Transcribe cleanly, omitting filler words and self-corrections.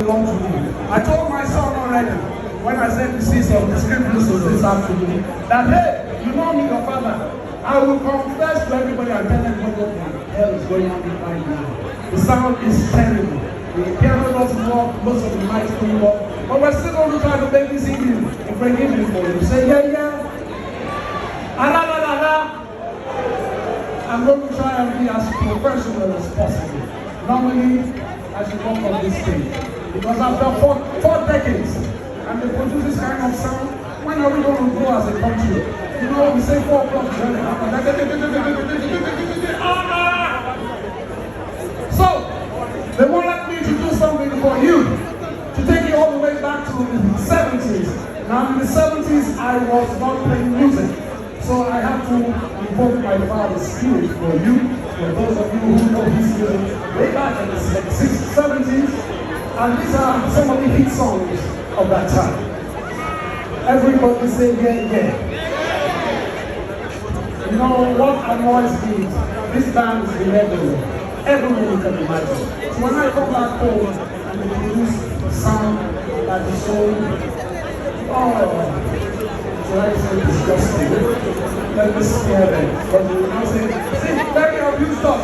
belong to me. I told my son already, when I said to see some scriptures this afternoon, that hey, you know me, your father. I will confess to everybody and tell everybody what the hell is going on right now. The sound is terrible. The piano doesn't work, most of the mics don't work. But we're still going to try to make this evening a great evening for you. Say yeah. I'm going to try and be as professional as possible. Normally, I should walk on this stage. Because after four decades, and they produce this kind of sound, when are we going to grow as a country? You know, we say 4 o'clock is running. So, they wanted me to do something for you, to take you all the way back to the 70s. Now, in the 70s, I was not playing music. So I have to invoke my father's spirit for you, for those of you who know his music way back in the 60s, 70s. And these are some of the hit songs of that time. Everybody say yeah. You know what annoys me? This band is been everywhere you can imagine. So when I come back home and they produce sound that is so, so I say disgusting. Let me scare them. But they will not say, see, Femi have used us.